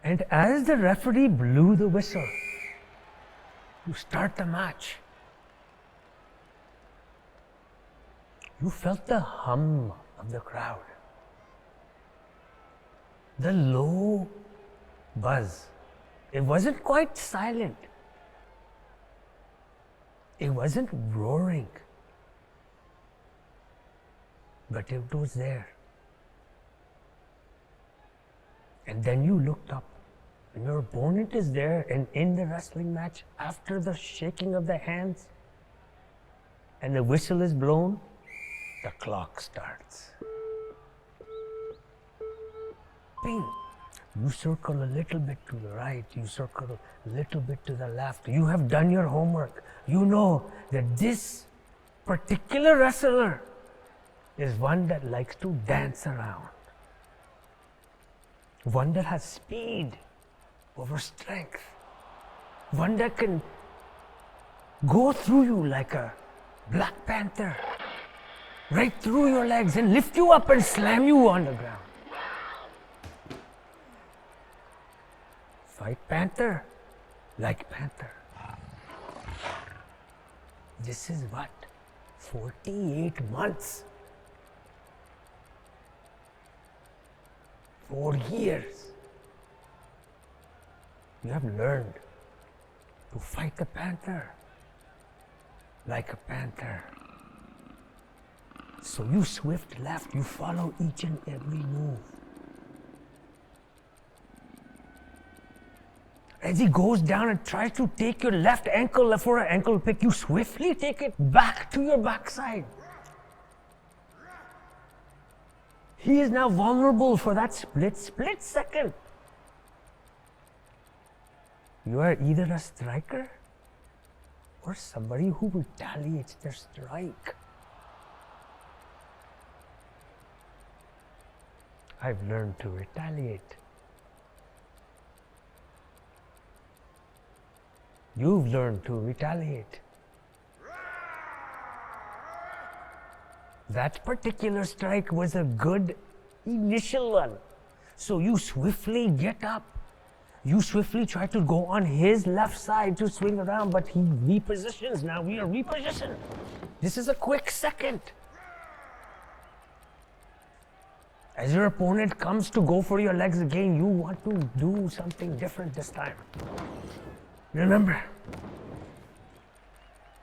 And as the referee blew the whistle to start the match, you felt the hum of the crowd, the low buzz. It wasn't quite silent. It wasn't roaring, but it was there. And then you looked up, and your opponent is there, and in the wrestling match, after the shaking of the hands and the whistle is blown, the clock starts. Bing! You circle a little bit to the right, you circle a little bit to the left. You have done your homework. You know that this particular wrestler is one that likes to dance around. One that has speed over strength. One that can go through you like a Black Panther, right through your legs and lift you up and slam you on the ground. Fight Panther, like Panther. This is what? 48 months. 4 years. You have learned to fight the panther like a panther. So you swift left, you follow each and every move. As he goes down and tries to take your left ankle for an ankle pick, you swiftly take it back to your backside. He is now vulnerable for that split second. You are either a striker or somebody who retaliates their strike. I've learned to retaliate. You've learned to retaliate. That particular strike was a good initial one. So you swiftly get up. You swiftly try to go on his left side to swing around, but he repositions. Now we are repositioned. This is a quick second. As your opponent comes to go for your legs again, you want to do something different this time. Remember,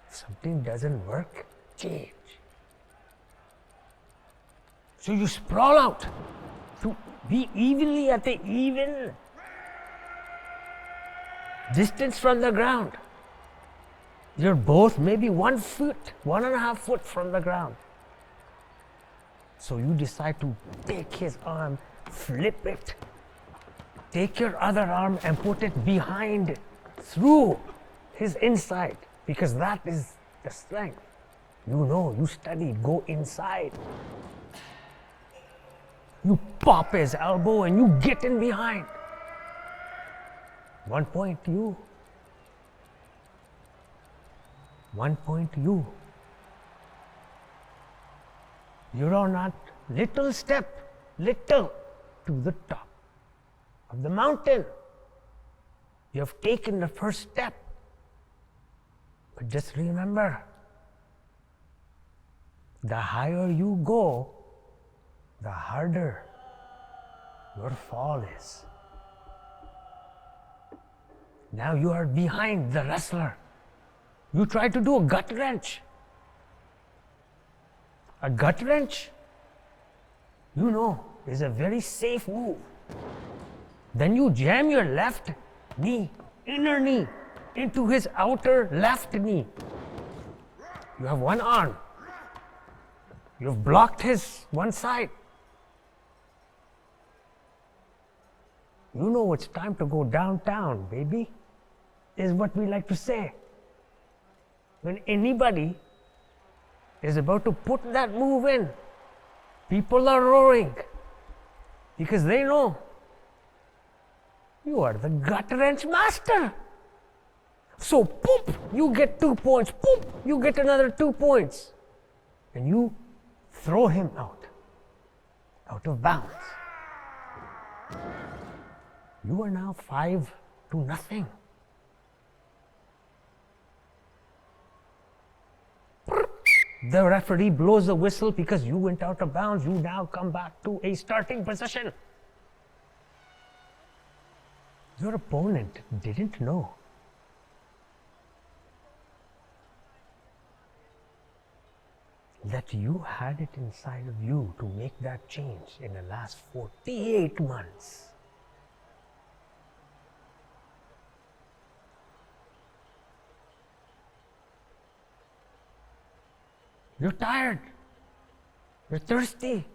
if something doesn't work, change. So you sprawl out to be evenly at the even distance from the ground. You're both maybe 1 foot, 1.5 foot from the ground. So you decide to take his arm, flip it, take your other arm and put it behind, through his inside, because that is the strength. You know, you studied, go inside. You pop his elbow and you get in behind. 1 point you. 1 point you. You're on that little step, little, to the top of the mountain. You have taken the first step. But just remember, the higher you go, the harder your fall is. Now you are behind the wrestler. You try to do a gut wrench. A gut wrench, you know, is a very safe move. Then you jam your left knee, inner knee, into his outer left knee. You have one arm. You've blocked his one side. You know it's time to go downtown, baby, is what we like to say. When anybody is about to put that move in, people are roaring because they know you are the gut wrench master. So, poop, you get 2 points, poop, you get another 2 points. And you throw him out of bounds. You are now 5-0. The referee blows the whistle because you went out of bounds. You now come back to a starting position. Your opponent didn't know. That you had it inside of you to make that change in the last 48 months. You're tired. You're thirsty.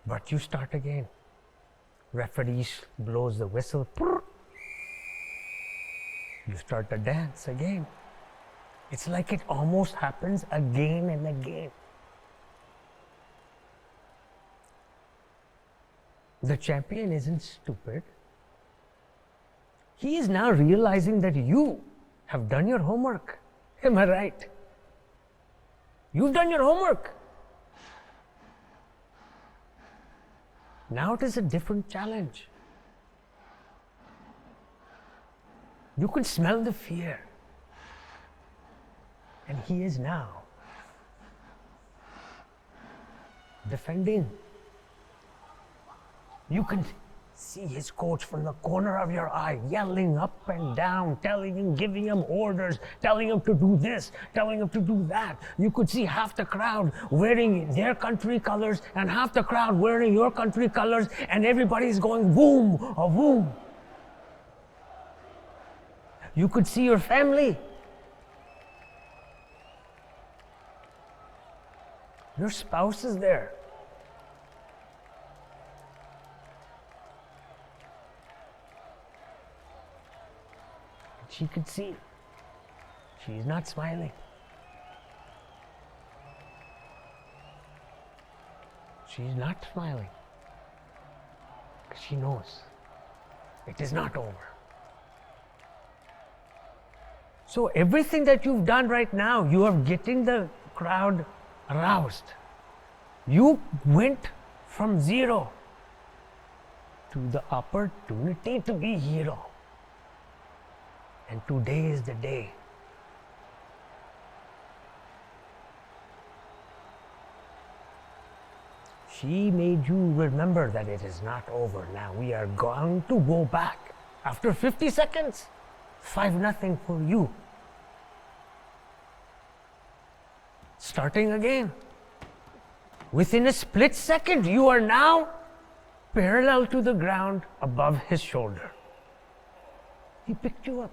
But you start again. Referee blows the whistle. You start the dance again. It's like it almost happens again and again. The champion isn't stupid. He is now realizing that you have done your homework. Am I right? You've done your homework. Now it is a different challenge. You can smell the fear. And he is now defending. You can see his coach from the corner of your eye yelling up and down, telling him, giving him orders, telling him to do this, telling him to do that. You could see half the crowd wearing their country colors and half the crowd wearing your country colors, and everybody's going boom, a boom. You could see your family. Your spouse is there. She could see. She's not smiling. She's not smiling. Because she knows it is not over. So everything that you've done right now, you are getting the crowd aroused. You went from zero to the opportunity to be hero. And today is the day. She made you remember that it is not over. Now we are going to go back. After 50 seconds, 5-0 for you. Starting again. Within a split second, you are now parallel to the ground above his shoulder. He picked you up.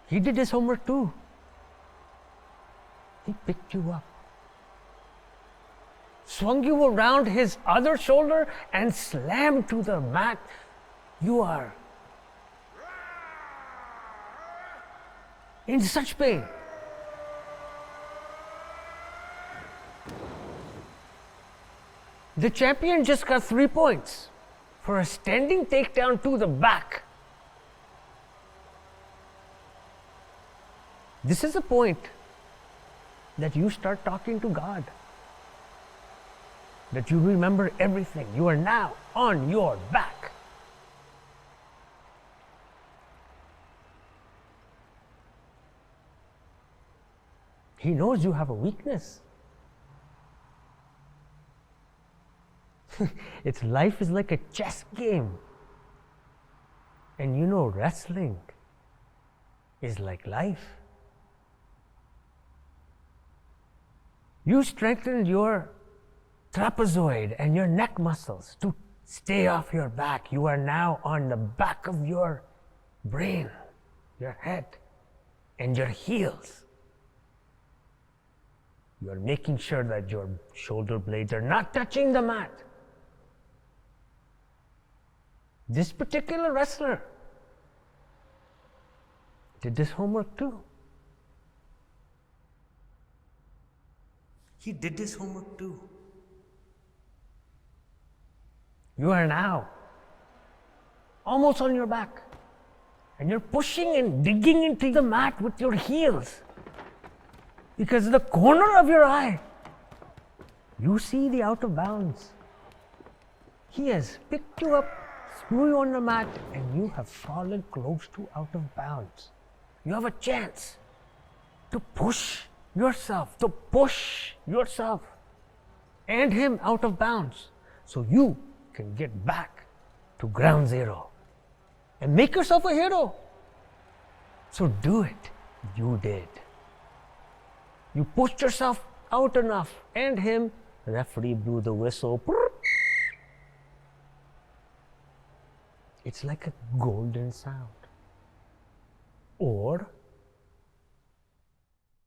He did his homework too. He picked you up, swung you around his other shoulder and slammed to the mat. You are in such pain. The champion just got 3 points for a standing takedown to the back. This is a point that you start talking to God. That you remember everything. You are now on your back. He knows you have a weakness. Life is like a chess game. And you know, wrestling is like life. You strengthened your trapezoid and your neck muscles to stay off your back. You are now on the back of your brain, your head, and your heels. You are making sure that your shoulder blades are not touching the mat. This particular wrestler did this homework too. He did his homework too. You are now almost on your back. And you're pushing and digging into the mat with your heels. Because in the corner of your eye, you see the out of bounds. He has picked you up, threw you on the mat, and you have fallen close to out of bounds. You have a chance to push yourself and him out of bounds so you can get back to ground zero and make yourself a hero. So do it. You did. You pushed yourself out enough and him. The referee blew the whistle. It's like a golden sound. Or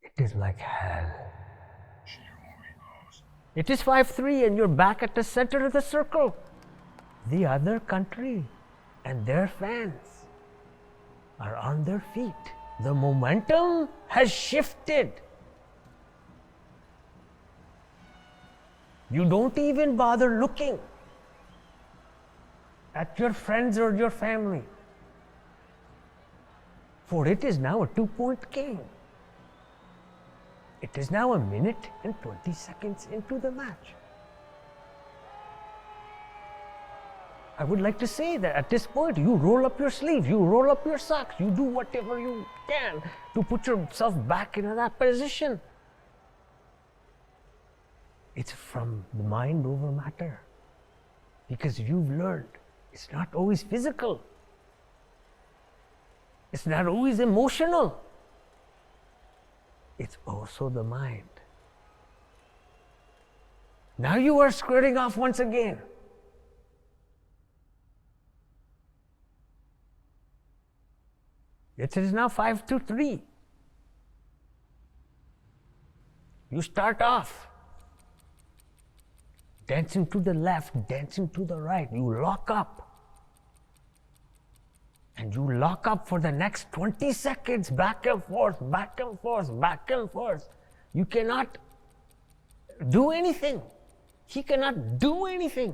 it is like hell. It is 5-3 and you're back at the center of the circle. The other country and their fans are on their feet. The momentum has shifted. You don't even bother looking at your friends or your family, for it is now a 2-point game. It is now 1 minute and 20 seconds into the match. I would like to say that at this point, you roll up your sleeves, you roll up your socks, you do whatever you can to put yourself back into that position. It's from the mind over matter. Because you've learned it's not always physical. It's not always emotional. It's also the mind. Now you are squaring off once again. It is now 5-3. You start off dancing to the left, dancing to the right. You lock up. And you lock up for the next 20 seconds, back and forth, back and forth, back and forth. You cannot do anything. He cannot do anything.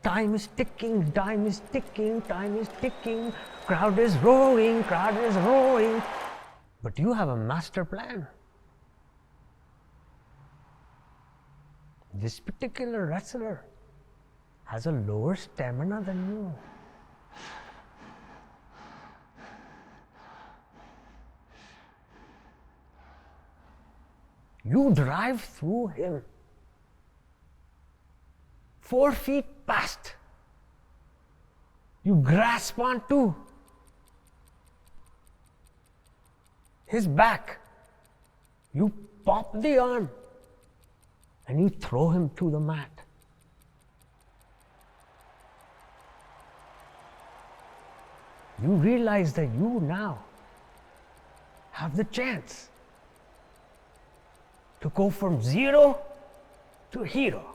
Time is ticking, time is ticking, time is ticking. Crowd is roaring, crowd is roaring. But you have a master plan. This particular wrestler has a lower stamina than you. You drive through him 4 feet past. You grasp onto his back. You pop the arm and you throw him to the mat. You realize that you now have the chance to go from zero to hero.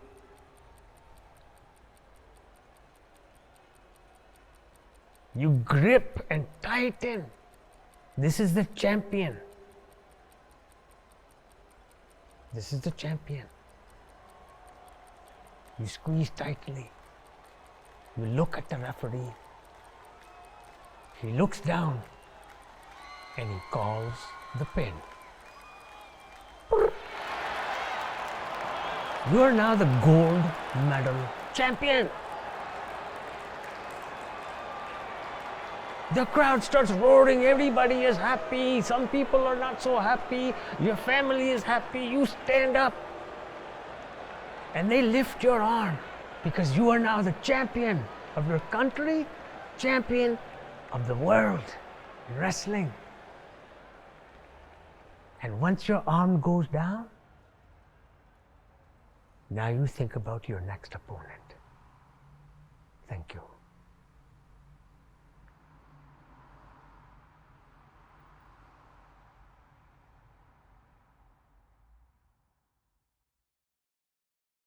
You grip and tighten. This is the champion. This is the champion. You squeeze tightly. You look at the referee. He looks down and he calls the pin. You are now the gold medal champion. The crowd starts roaring, everybody is happy, some people are not so happy, your family is happy, you stand up and they lift your arm because you are now the champion of your country, champion of the world in wrestling. And once your arm goes down, now you think about your next opponent. Thank you.